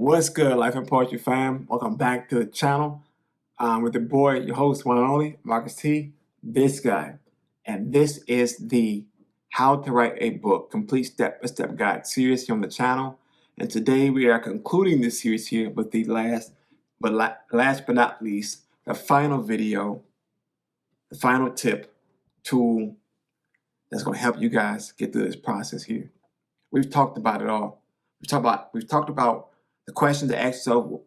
What's good, Life and Poetry fam? Welcome back to the channel with the boy, your host, one and only, Marcus T, this guy. And this is the How to Write a Book, complete step-by-step guide series here on the channel. And today we are concluding this series here with the last but not least, the final video, the final tip, tool that's going to help you guys get through this process here. We've talked about it all. We've talked about the questions to ask yourself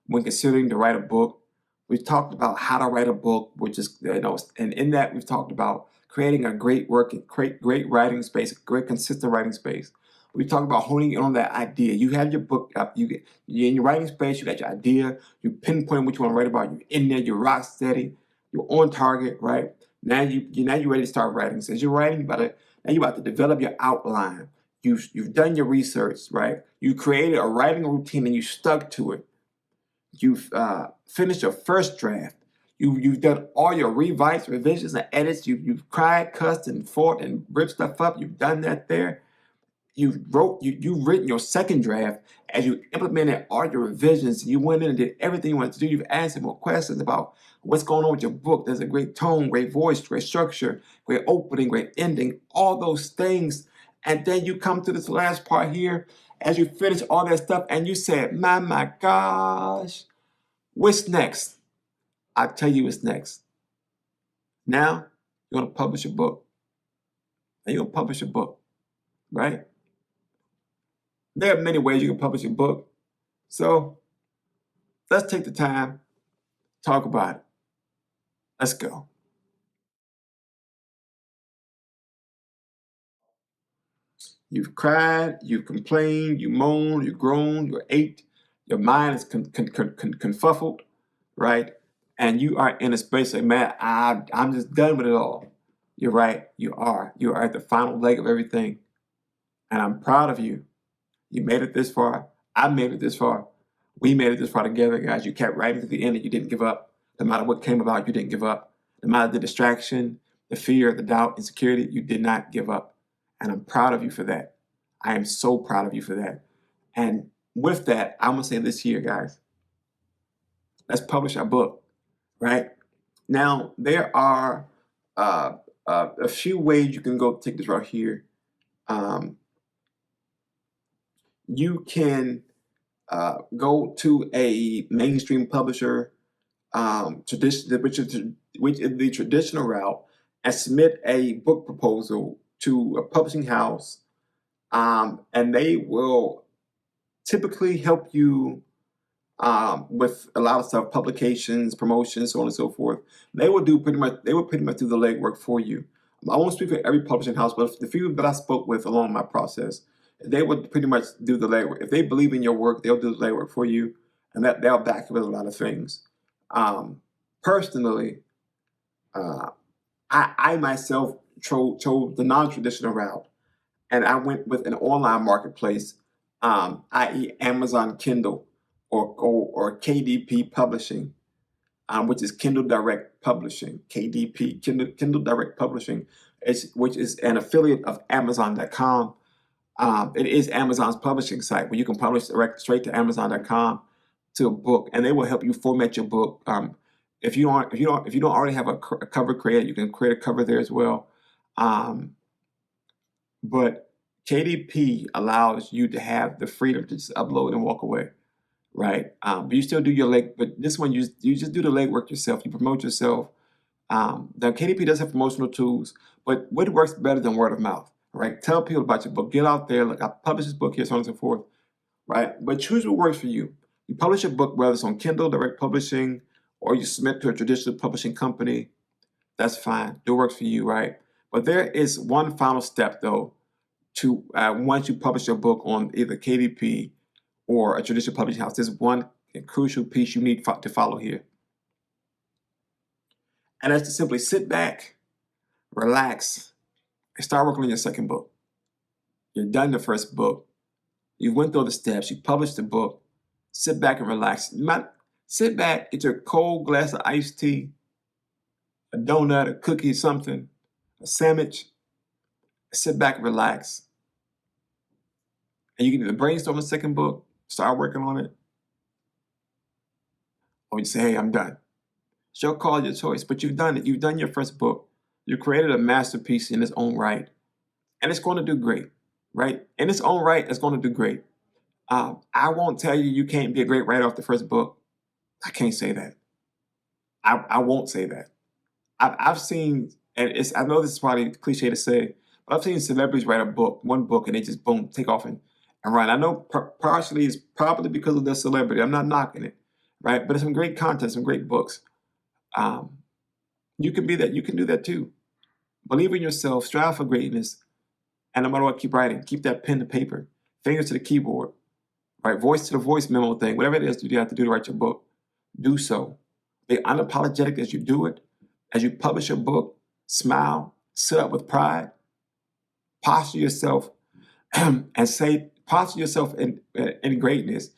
when considering to write a book. We've talked about how to write a book, which is, and in that we've talked about creating a great writing space, a great consistent writing space. We talked about honing in on that idea. You have your book up, you're in your writing space, you got your idea, you pinpoint what you want to write about, you're in there, you're rock steady, you're on target, right? Now you're ready to start writing. So as you're writing, now you're about to develop your outline. You've done your research, right? You created a writing routine and you stuck to it. You've finished your first draft. You've done all your revisions and edits. You've cried, cussed, and fought and ripped stuff up. You've done that there. You've written your second draft as you implemented all your revisions. You went in and did everything you wanted to do. You've answered more questions about what's going on with your book. There's a great tone, great voice, great structure, great opening, great ending, all those things. And then you come to this last part here as you finish all that stuff and you said, my gosh, what's next? I'll tell you what's next. Now you're going to publish a book. Now you're going to publish a book, right? There are many ways you can publish a book. So let's take the time, talk about it. Let's go. You've cried, you've complained, you moaned, you groaned, you ate, your mind is confuffled, right? And you are in a space like, man, I'm just done with it all. You're right, you are. You are at the final leg of everything. And I'm proud of you. You made it this far. I made it this far. We made it this far together, guys. You kept writing to the end and you didn't give up. No matter what came about, you didn't give up. No matter the distraction, the fear, the doubt, insecurity, you did not give up. And I'm proud of you for that. I am so proud of you for that. And with that, I'm going to say this here, guys. Let's publish our book, right? Now, there are a few ways you can go take this right here. You can go to a mainstream publisher, which is the traditional route, and submit a book proposal to a publishing house, and they will typically help you with a lot of stuff, publications, promotions, so on and so forth. They will pretty much do the legwork for you. I won't speak for every publishing house, but the few that I spoke with along my process, they would pretty much do the legwork. If they believe in your work, they'll do the legwork for you, and they'll back you with a lot of things. Personally, I myself chose the non-traditional route, and I went with an online marketplace, i.e. Amazon Kindle or KDP Publishing, which is Kindle Direct Publishing, KDP, Kindle Direct Publishing, which is an affiliate of Amazon.com. It is Amazon's publishing site where you can publish straight to Amazon.com to a book, and they will help you format your book. If you don't already have a cover created, you can create a cover there as well. But KDP allows you to have the freedom to just upload and walk away, right? But you still do your leg. But this one, you just do the legwork yourself. You promote yourself. Now KDP does have promotional tools, but what works better than word of mouth, right? Tell people about your book. Get out there. Look, I published this book here, so on and so forth, right? But choose what works for you. You publish a book, whether it's on Kindle Direct Publishing or you submit to a traditional publishing company. That's fine. It works for you, right? But there is one final step, though, to once you publish your book on either KDP or a traditional publishing house. There's one crucial piece you need to follow here. And that's to simply sit back, relax, and start working on your second book. You're done the first book. You went through the steps. You published the book. Sit back and relax. Sit back, get your cold glass of iced tea, a donut, a cookie, something, a sandwich. Sit back and relax. And you can either brainstorm a second book, start working on it, or you say, hey, I'm done. It's your call, your choice, but you've done it. You've done your first book. You created a masterpiece in its own right, and it's going to do great, right? In its own right, it's going to do great. I won't tell you you can't be a great writer off the first book. I can't say that. I won't say that. I've seen, and I know this is probably cliche to say, but I've seen celebrities write one book, and they just boom, take off and run. I know partially it's probably because of their celebrity. I'm not knocking it, right? But it's some great content, some great books. Um, you can be that. You can do that too. Believe in yourself, strive for greatness, and no matter what, keep writing. Keep that pen to paper, fingers to the keyboard, right? Voice to the voice memo thing, whatever it is you have to do to write your book, do so. Be unapologetic as you do it. As you publish your book, smile, sit up with pride, posture yourself, and posture yourself in greatness,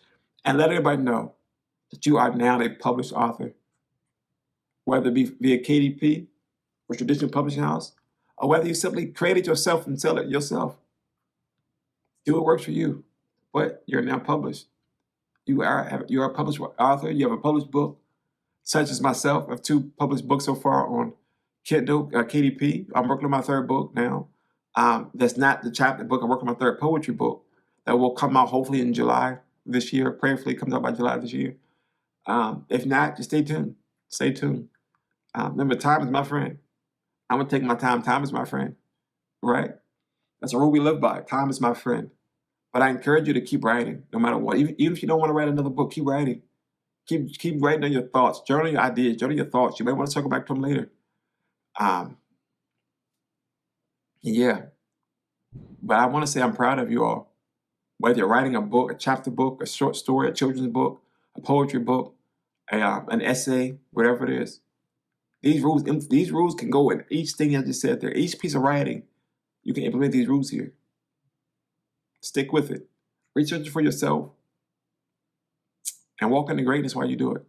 and let everybody know that you are now a published author, whether it be via KDP or traditional publishing house, or whether you simply created yourself and sell it yourself. Do what works for you, but you're now published. You are a published author. You have a published book, such as myself. I have 2 published books so far on Kindle, KDP. I'm working on my 3rd book now. That's not the chapter book. I'm working on my 3rd poetry book that will come out hopefully in July this year. Prayerfully, it comes out by July this year. If not, just stay tuned. Stay tuned. Remember, time is my friend. I'm gonna take my time. Time is my friend, right? That's a rule we live by. Time is my friend. But I encourage you to keep writing, no matter what. Even if you don't want to write another book, keep writing. Keep writing on your thoughts. Journal your ideas. Journal your thoughts. You may want to circle back to them later. Yeah. But I want to say I'm proud of you all. Whether you're writing a book, a chapter book, a short story, a children's book, a poetry book, an essay, whatever it is. These rules can go in each thing I just said there. Each piece of writing, you can implement these rules here. Stick with it. Research it for yourself. And walk into greatness while you do it.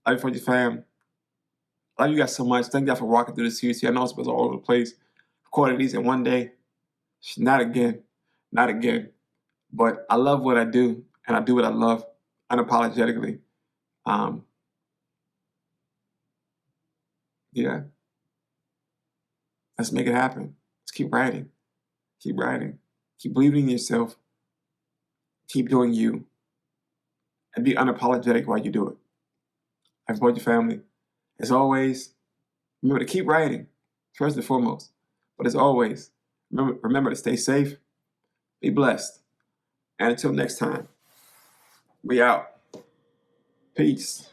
Love you for your fam. Love you guys so much. Thank God for walking through this series. I know it's been all over the place. Recorded these in one day. Not again. Not again. But I love what I do, and I do what I love unapologetically. Yeah. Let's make it happen. Let's keep writing. Keep writing. Keep believing in yourself. Keep doing you. And be unapologetic while you do it. I support your family. As always, remember to keep writing, first and foremost. But as always, remember to stay safe, be blessed. And until next time, we out. Peace.